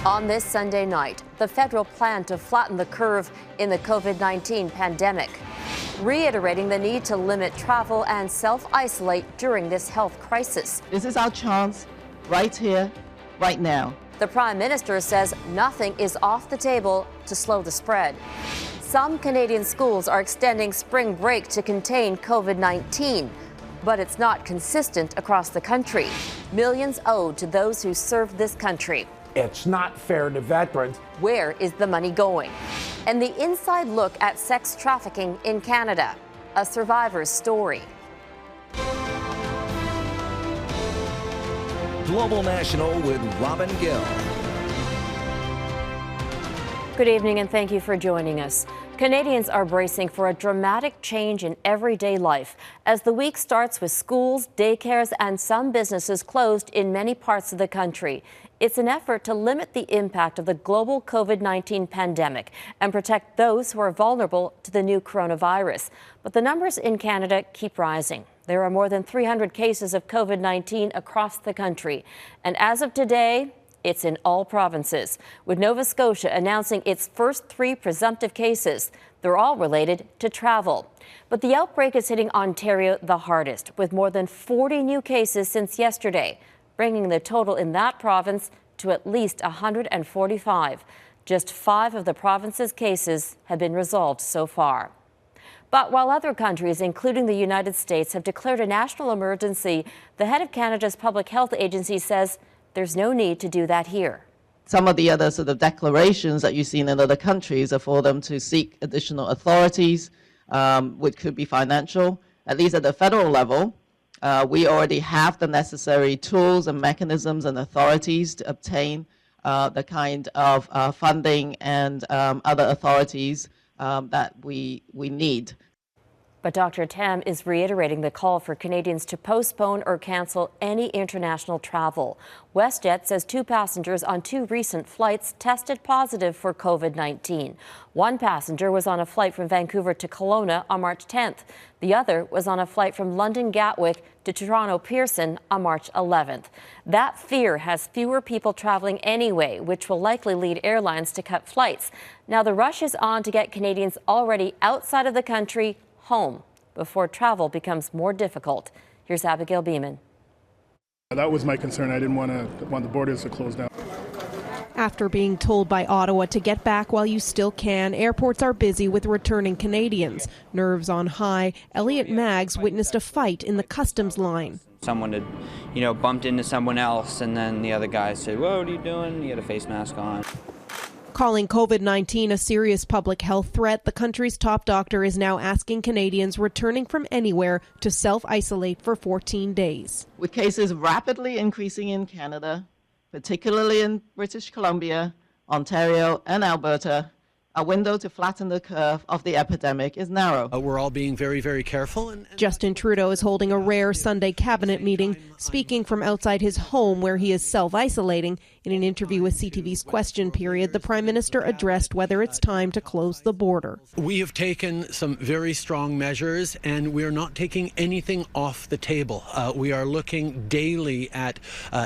On this Sunday night, the federal plan to flatten the curve in the COVID-19 pandemic, reiterating the need to limit travel and self-isolate during this health crisis. This is our chance, right here, right now. The Prime Minister says nothing is off the table to slow the spread. Some Canadian schools are extending spring break to contain COVID-19, but it's not consistent across the country. Millions owed to those who served this country. It's not fair to veterans. Where is the money going? And the inside look at sex trafficking in Canada, a survivor's story. Global National with Robin Gill. Good evening and thank you for joining us. Canadians are bracing for a dramatic change in everyday life as the week starts with schools, daycares, and some businesses closed in many parts of the country. It's an effort to limit the impact of the global COVID-19 pandemic and protect those who are vulnerable to the new coronavirus. But the numbers in Canada keep rising. There are more than 300 cases of COVID-19 across the country. And as of today, it's in all provinces, with Nova Scotia announcing its first 3 presumptive cases. They're all related to travel. But the outbreak is hitting Ontario the hardest, with more than 40 new cases since yesterday, bringing the total in that province to at least 145. Just 5 of the province's cases have been resolved so far. But while other countries, including the United States, have declared a national emergency, the head of Canada's public health agency says there's no need to do that here. Some of the other sort of declarations that you've seen in other countries are for them to seek additional authorities, which could be financial. At least at the federal level, we already have the necessary tools and mechanisms and authorities to obtain the kind of funding and other authorities that we need. But Dr. Tam is reiterating the call for Canadians to postpone or cancel any international travel. WestJet says 2 passengers on 2 recent flights tested positive for COVID-19. One passenger was on a flight from Vancouver to Kelowna on March 10th. The other was on a flight from London Gatwick to Toronto Pearson on March 11th. That fear has fewer people traveling anyway, which will likely lead airlines to cut flights. Now the rush is on to get Canadians already outside of the country home before travel becomes more difficult. Here's Abigail Bimman. That was my concern. I didn't want the borders to close down. After being told by Ottawa to get back while you still can, airports are busy with returning Canadians. Nerves on high, Elliot Maggs witnessed a fight in the customs line. Someone had, bumped into someone else, and then the other guy said, "Whoa, what are you doing?" He had a face mask on. Calling COVID-19 a serious public health threat, the country's top doctor is now asking Canadians returning from anywhere to self-isolate for 14 days. With cases rapidly increasing in Canada, particularly in British Columbia, Ontario, and Alberta, a window to flatten the curve of the epidemic is narrow. We're all being very, very careful. Justin Trudeau is holding a rare Sunday cabinet meeting, speaking from outside his home where he is self-isolating. In an interview with CTV's Question Period, the Prime Minister addressed whether it's time to close the border. We have taken some very strong measures, and we are not taking anything off the table. We are looking daily at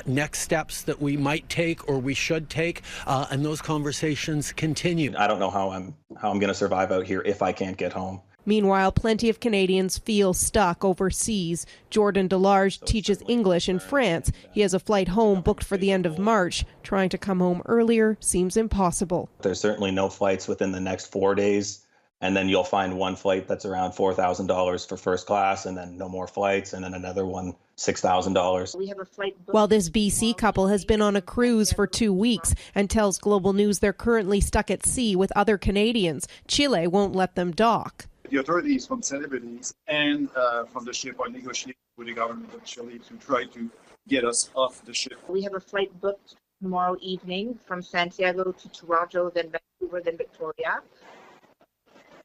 next steps that we might take or we should take, and those conversations continue. I don't know how I'm going to survive out here if I can't get home. Meanwhile, plenty of Canadians feel stuck overseas. Jordan Delarge teaches English in France. He has a flight home booked for the end of March. Trying to come home earlier seems impossible. There's certainly no flights within the next 4 days. And then you'll find one flight that's around $4,000 for first class, and then no more flights, and then another one $6,000. We have a flight booked. While this BC couple has been on a cruise for 2 weeks and tells Global News they're currently stuck at sea with other Canadians, Chile won't let them dock. The authorities from celebrities and from the ship are negotiating with the government of Chile to try to get us off the ship. We have a flight booked tomorrow evening from Santiago to Toronto, then Vancouver, then Victoria.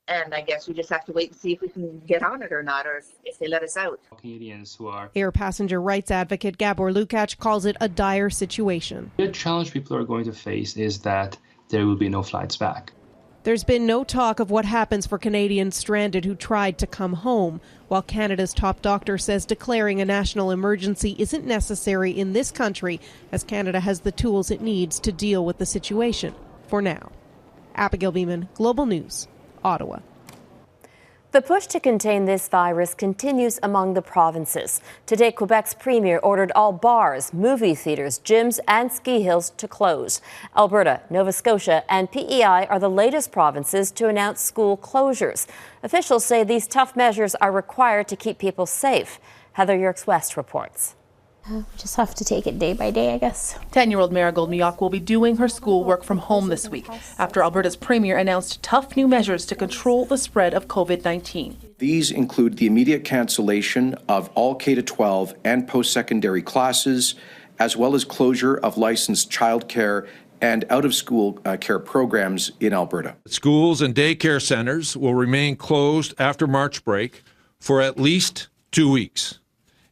And I guess we just have to wait and see if we can get on it or not, or if they let us out. Canadians who are air passenger rights advocate Gabor Lukács calls it a dire situation. The challenge people are going to face is that there will be no flights back. There's been no talk of what happens for Canadians stranded who tried to come home, while Canada's top doctor says declaring a national emergency isn't necessary in this country, as Canada has the tools it needs to deal with the situation for now. Abigail Bimman, Global News, Ottawa. The push to contain this virus continues among the provinces. Today, Quebec's premier ordered all bars, movie theaters, gyms and ski hills to close. Alberta, Nova Scotia and PEI are the latest provinces to announce school closures. Officials say these tough measures are required to keep people safe. Heather Yourex-West reports. We just have to take it day by day, I guess. 10-year-old Marigold Miyok will be doing her schoolwork from home this week after Alberta's premier announced tough new measures to control the spread of COVID-19. These include the immediate cancellation of all K-12 and post-secondary classes, as well as closure of licensed childcare and out-of-school care programs in Alberta. Schools and daycare centers will remain closed after March break for at least 2 weeks.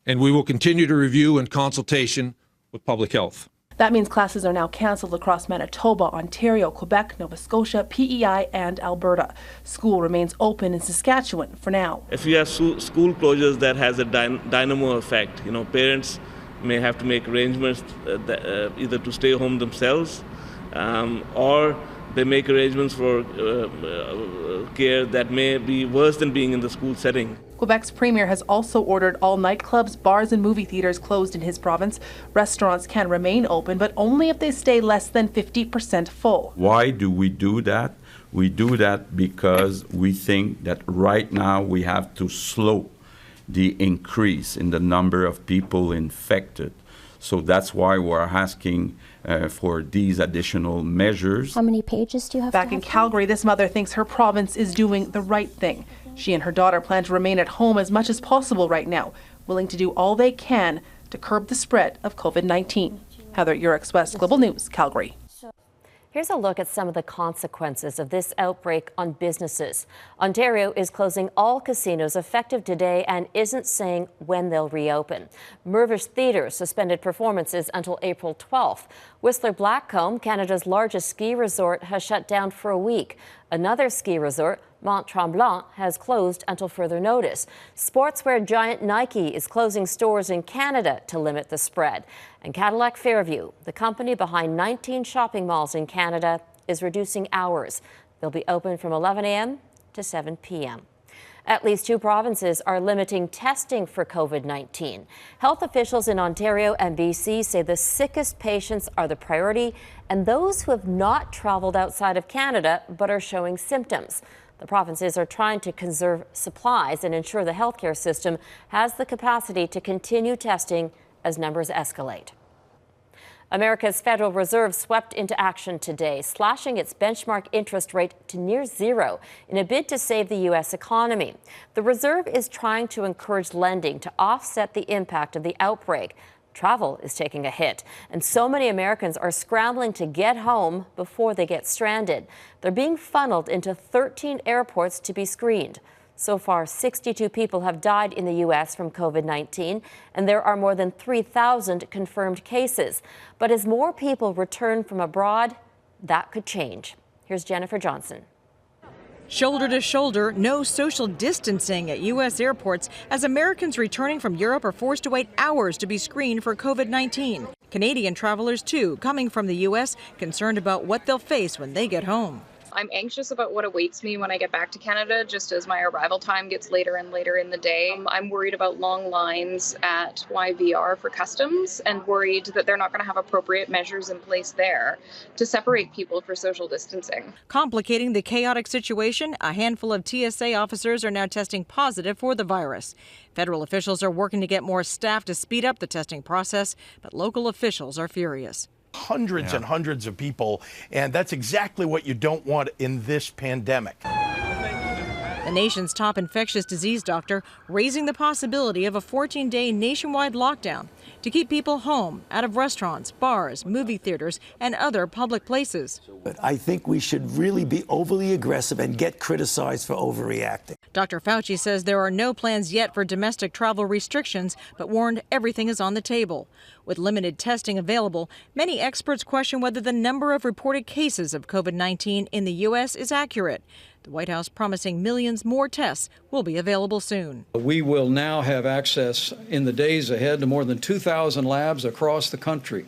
And we will continue to review in consultation with public health. That means classes are now cancelled across Manitoba, Ontario, Quebec, Nova Scotia, PEI, and Alberta. School remains open in Saskatchewan for now. If you have school closures, that has a dynamo effect. Parents may have to make arrangements either to stay home themselves or they make arrangements for care that may be worse than being in the school setting. Quebec's premier has also ordered all nightclubs, bars and movie theaters closed in his province. Restaurants can remain open, but only if they stay less than 50% full. Why do we do that? We do that because we think that right now we have to slow the increase in the number of people infected. So that's why we're asking for these additional measures. How many pages do you have? Back in Calgary, this mother thinks her province is doing the right thing. She and her daughter plan to remain at home as much as possible right now, willing to do all they can to curb the spread of COVID-19. Heather Yourex-West, Global News, Calgary. Here's a look at some of the consequences of this outbreak on businesses. Ontario is closing all casinos effective today and isn't saying when they'll reopen. Mirvish Theatre suspended performances until April 12th. Whistler Blackcomb, Canada's largest ski resort, has shut down for a week. Another ski resort, Mont Tremblant, has closed until further notice. Sportswear giant Nike is closing stores in Canada to limit the spread. And Cadillac Fairview, the company behind 19 shopping malls in Canada, is reducing hours. They'll be open from 11 a.m. to 7 p.m. At least 2 provinces are limiting testing for COVID-19. Health officials in Ontario and BC say the sickest patients are the priority and those who have not traveled outside of Canada but are showing symptoms. The provinces are trying to conserve supplies and ensure the healthcare system has the capacity to continue testing as numbers escalate. America's Federal Reserve swept into action today, slashing its benchmark interest rate to near zero in a bid to save the U.S. economy. The Reserve is trying to encourage lending to offset the impact of the outbreak. Travel is taking a hit, and so many Americans are scrambling to get home before they get stranded. They're being funneled into 13 airports to be screened. So far, 62 people have died in the U.S. from COVID-19, and there are more than 3,000 confirmed cases. But as more people return from abroad, that could change. Here's Jennifer Johnson. Shoulder to shoulder, no social distancing at U.S. airports as Americans returning from Europe are forced to wait hours to be screened for COVID-19. Canadian travelers, too, coming from the U.S., concerned about what they'll face when they get home. I'm anxious about what awaits me when I get back to Canada, just as my arrival time gets later and later in the day. I'm worried about long lines at YVR for customs and worried that they're not going to have appropriate measures in place there to separate people for social distancing. Complicating the chaotic situation, a handful of TSA officers are now testing positive for the virus. Federal officials are working to get more staff to speed up the testing process, but local officials are furious. Hundreds and hundreds of people, and that's exactly what you don't want in this pandemic. The nation's top infectious disease doctor raising the possibility of a 14-day nationwide lockdown to keep people home, out of restaurants, bars, movie theaters, and other public places. But I think we should really be overly aggressive and get criticized for overreacting. Dr. Fauci says there are no plans yet for domestic travel restrictions, but warned everything is on the table. With limited testing available, many experts question whether the number of reported cases of COVID-19 in the U.S. is accurate. The White House promising millions more tests will be available soon. We will now have access in the days ahead to more than 2,000 labs across the country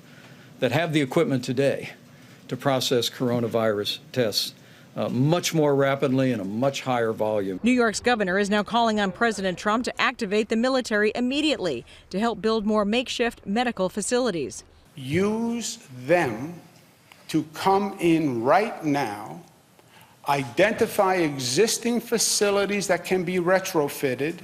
that have the equipment today to process coronavirus tests much more rapidly and a much higher volume. New York's governor is now calling on President Trump to activate the military immediately to help build more makeshift medical facilities. Use them to come in right now, identify existing facilities that can be retrofitted,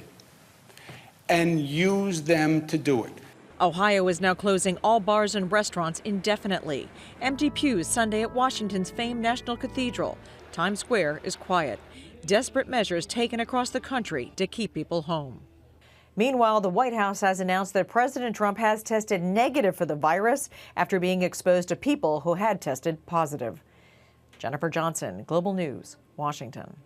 and use them to do it. Ohio is now closing all bars and restaurants indefinitely. Empty pews Sunday at Washington's famed National Cathedral. Times Square is quiet. Desperate measures taken across the country to keep people home. Meanwhile, the White House has announced that President Trump has tested negative for the virus after being exposed to people who had tested positive. Jennifer Johnson, Global News, Washington.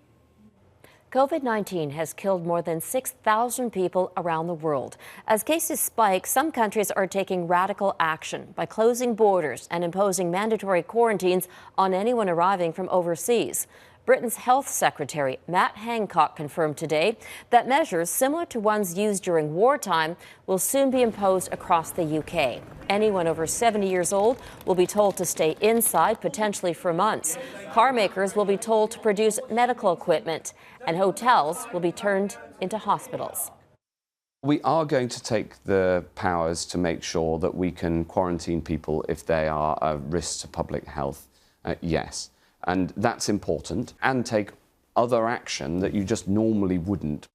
COVID-19 has killed more than 6,000 people around the world. As cases spike, some countries are taking radical action by closing borders and imposing mandatory quarantines on anyone arriving from overseas. Britain's Health Secretary Matt Hancock confirmed today that measures similar to ones used during wartime will soon be imposed across the UK. Anyone over 70 years old will be told to stay inside, potentially for months. Car makers will be told to produce medical equipment, and hotels will be turned into hospitals. We are going to take the powers to make sure that we can quarantine people if they are a risk to public health, yes. And that's important, and take other action that you just normally wouldn't.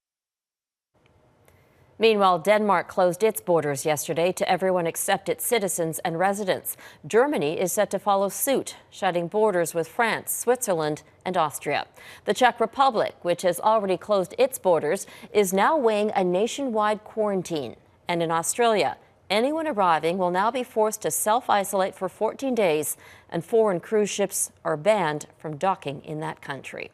Meanwhile, Denmark closed its borders yesterday to everyone except its citizens and residents. Germany is set to follow suit, shutting borders with France, Switzerland, and Austria. The Czech Republic, which has already closed its borders, is now weighing a nationwide quarantine. And in Australia, anyone arriving will now be forced to self-isolate for 14 days, and foreign cruise ships are banned from docking in that country.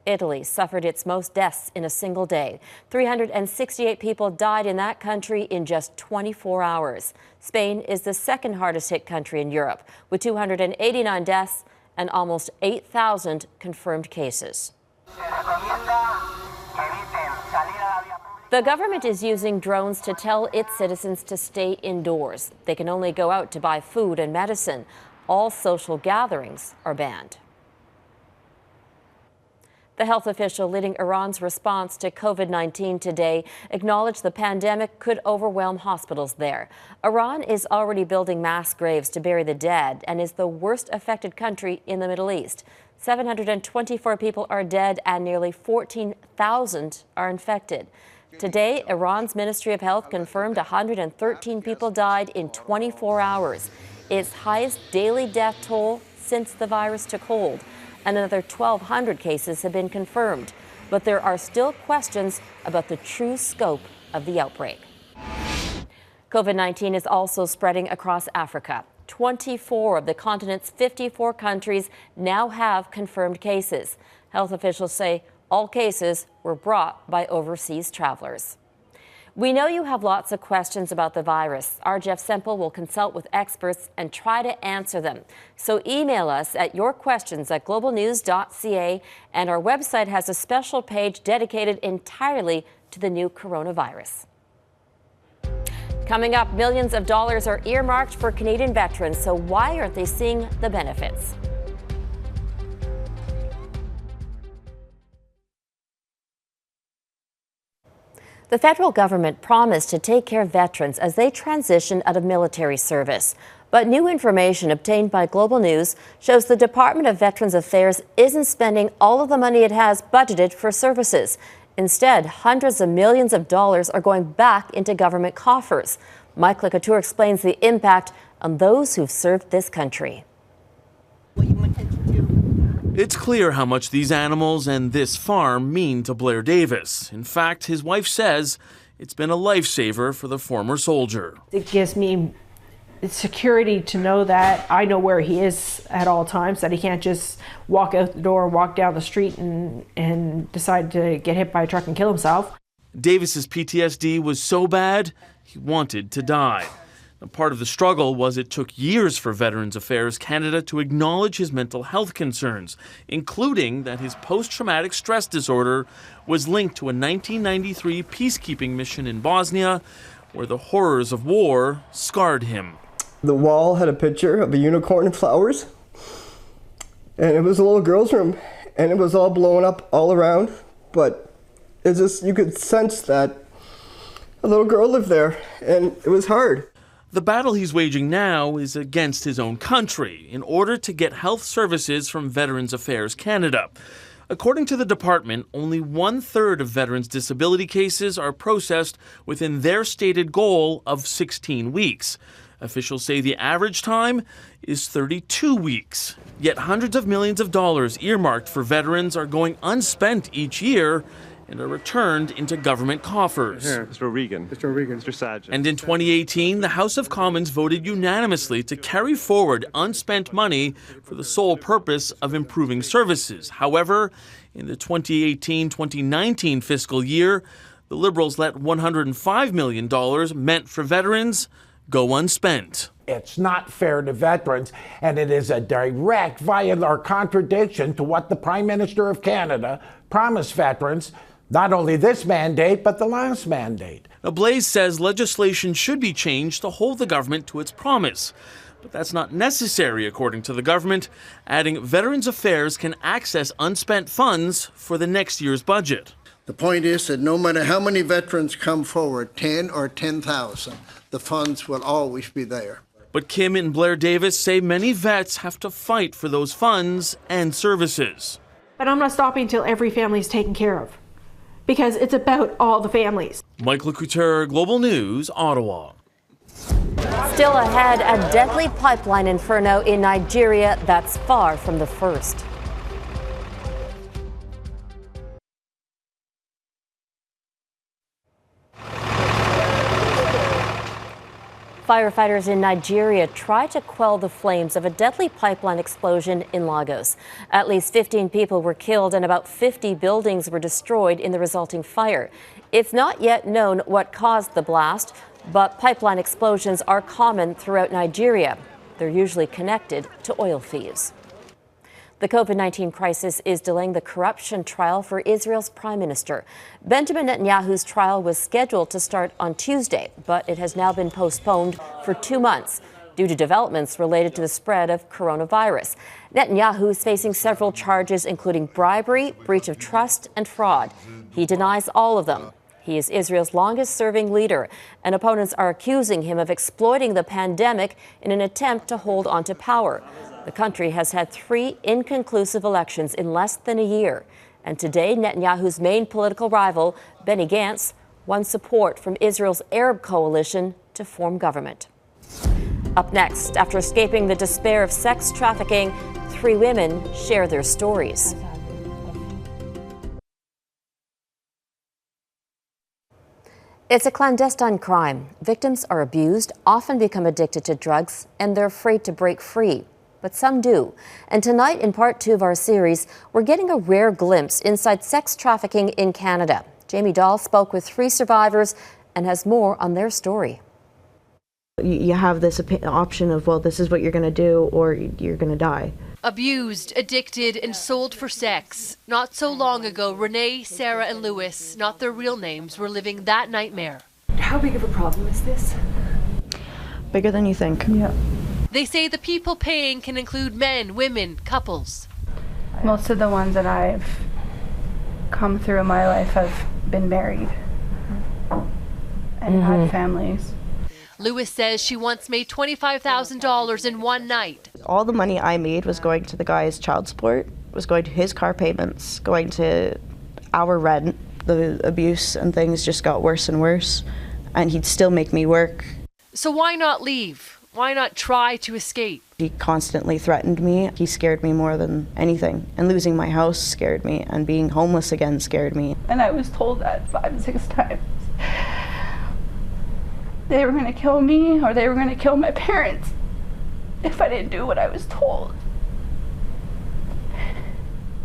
Italy suffered its most deaths in a single day. 368 people died in that country in just 24 hours. Spain is the second hardest hit country in Europe, with 289 deaths and almost 8,000 confirmed cases. The government is using drones to tell its citizens to stay indoors. They can only go out to buy food and medicine. All social gatherings are banned. The health official leading Iran's response to COVID-19 today acknowledged the pandemic could overwhelm hospitals there. Iran is already building mass graves to bury the dead and is the worst affected country in the Middle East. 724 people are dead and nearly 14,000 are infected. Today, Iran's Ministry of Health confirmed 113 people died in 24 hours, its highest daily death toll since the virus took hold. Another 1,200 cases have been confirmed, but there are still questions about the true scope of the outbreak. COVID-19 is also spreading across Africa. 24 of the continent's 54 countries now have confirmed cases. Health officials say all cases were brought by overseas travelers. We know you have lots of questions about the virus. Our Jeff Semple will consult with experts and try to answer them. So email us at yourquestions@globalnews.ca, and our website has a special page dedicated entirely to the new coronavirus. Coming up, millions of dollars are earmarked for Canadian veterans, so why aren't they seeing the benefits? The federal government promised to take care of veterans as they transition out of military service. But new information obtained by Global News shows the Department of Veterans Affairs isn't spending all of the money it has budgeted for services. Instead, hundreds of millions of dollars are going back into government coffers. Michael Couture explains the impact on those who've served this country. It's clear how much these animals and this farm mean to Blair Davis. In fact, his wife says it's been a lifesaver for the former soldier. It gives me security to know that I know where he is at all times, that he can't just walk out the door, walk down the street and decide to get hit by a truck and kill himself. Davis's PTSD was so bad, he wanted to die. Part of the struggle was it took years for Veterans Affairs Canada to acknowledge his mental health concerns, including that his post-traumatic stress disorder was linked to a 1993 peacekeeping mission in Bosnia, where the horrors of war scarred him. The wall had a picture of a unicorn and flowers, and it was a little girl's room, and it was all blown up all around, but it's just, you could sense that a little girl lived there, and it was hard. The battle he's waging now is against his own country in order to get health services from Veterans Affairs Canada. According to the department, only 1/3 of veterans' disability cases are processed within their stated goal of 16 weeks. Officials say the average time is 32 weeks. Yet hundreds of millions of dollars earmarked for veterans are going unspent each year and are returned into government coffers. Here, Mr. O'Regan. Mr. O'Regan. Mr. Sargent. And in 2018, the House of Commons voted unanimously to carry forward unspent money for the sole purpose of improving services. However, in the 2018-2019 fiscal year, the Liberals let $105 million meant for veterans go unspent. It's not fair to veterans, and it is a direct violation or contradiction to what the Prime Minister of Canada promised veterans, not only this mandate, but the last mandate. Now, Blaze says legislation should be changed to hold the government to its promise. But that's not necessary, according to the government, adding Veterans Affairs can access unspent funds for the next year's budget. The point is that no matter how many veterans come forward, 10 or 10,000, the funds will always be there. But Kim and Blair Davis say many vets have to fight for those funds and services. But I'm not stopping till every family is taken care of, because it's about all the families. Michael Couteur, Global News, Ottawa. Still ahead, a deadly pipeline inferno in Nigeria that's far from the first. Firefighters in Nigeria tried to quell the flames of a deadly pipeline explosion in Lagos. At least 15 people were killed and about 50 buildings were destroyed in the resulting fire. It's not yet known what caused the blast, but pipeline explosions are common throughout Nigeria. They're usually connected to oil thieves. The COVID-19 crisis is delaying the corruption trial for Israel's Prime Minister. Benjamin Netanyahu's trial was scheduled to start on Tuesday, but it has now been postponed for 2 months due to developments related to the spread of coronavirus. Netanyahu is facing several charges, including bribery, breach of trust, and fraud. He denies all of them. He is Israel's longest-serving leader, and opponents are accusing him of exploiting the pandemic in an attempt to hold on to power. The country has had 3 inconclusive elections in less than a year. And today, Netanyahu's main political rival, Benny Gantz, won support from Israel's Arab coalition to form government. Up next, after escaping the despair of sex trafficking, 3 women share their stories. It's a clandestine crime. Victims are abused, often become addicted to drugs, and they're afraid to break free. But some do. And tonight, in part 2 of our series, we're getting a rare glimpse inside sex trafficking in Canada. Jamie Dahl spoke with 3 survivors and has more on their story. You have this option of, well, this is what you're going to do or you're going to die. Abused, addicted, and sold for sex. Not so long ago, Renee, Sarah, and Louis, not their real names, were living that nightmare. How big of a problem is this? Bigger than you think. Yeah. They say the people paying can include men, women, couples. Most of the ones that I've come through in my life have been married and had families. Louis says she once made $25,000 in one night. All the money I made was going to the guy's child support, was going to his car payments, going to our rent. The abuse and things just got worse and worse, and he'd still make me work. So why not leave? Why not try to escape? He constantly threatened me. He scared me more than anything. And losing my house scared me. And being homeless again scared me. And I was told that 5 or 6 times. They were going to kill me or they were going to kill my parents if I didn't do what I was told.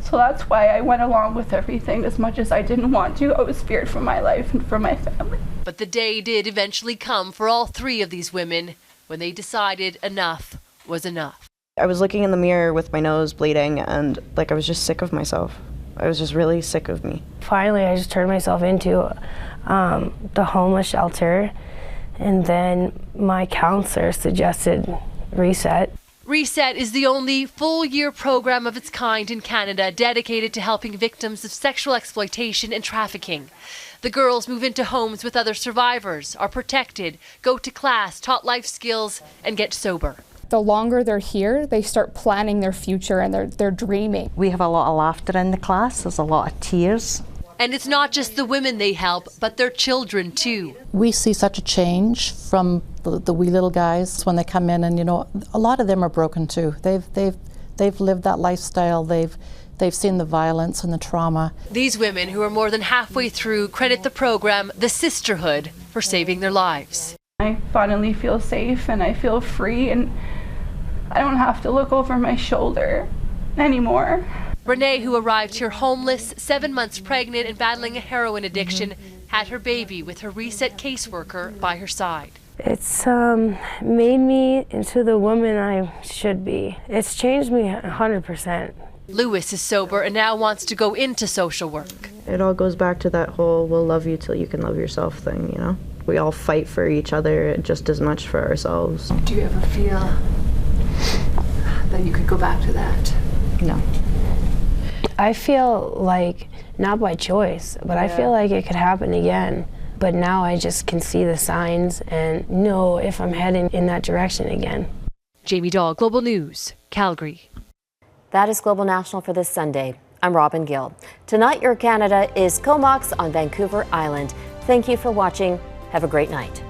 So that's why I went along with everything as much as I didn't want to. I was feared for my life and for my family. But the day did eventually come for all 3 of these women. when they decided enough was enough. I was looking in the mirror with my nose bleeding, and I was just sick of myself. I was just really sick of me. Finally, I just turned myself into the homeless shelter, and then my counselor suggested Reset. Reset is the only full-year program of its kind in Canada dedicated to helping victims of sexual exploitation and trafficking. The girls move into homes with other survivors, are protected, go to class, taught life skills, and get sober. The longer they're here, they start planning their future and they're dreaming. We have a lot of laughter in the class, there's a lot of tears. And it's not just the women they help, but their children too. We see such a change from the wee little guys when they come in, and a lot of them are broken too. They've lived that lifestyle. They've seen the violence and the trauma. These women, who are more than halfway through, credit the program, The Sisterhood, for saving their lives. I finally feel safe and I feel free, and I don't have to look over my shoulder anymore. Renee, who arrived here homeless, 7 months pregnant and battling a heroin addiction, had her baby with her Reset caseworker by her side. It's made me into the woman I should be. It's changed me 100%. Lewis is sober and now wants to go into social work. It all goes back to that whole we'll love you till you can love yourself thing, We all fight for each other just as much for ourselves. Do you ever feel that you could go back to that? No. I feel like, not by choice, but I feel like it could happen again. But now I just can see the signs and know if I'm heading in that direction again. Jamie Dahl, Global News, Calgary. That is Global National for this Sunday. I'm Robin Gill. Tonight, Your Canada is Comox on Vancouver Island. Thank you for watching. Have a great night.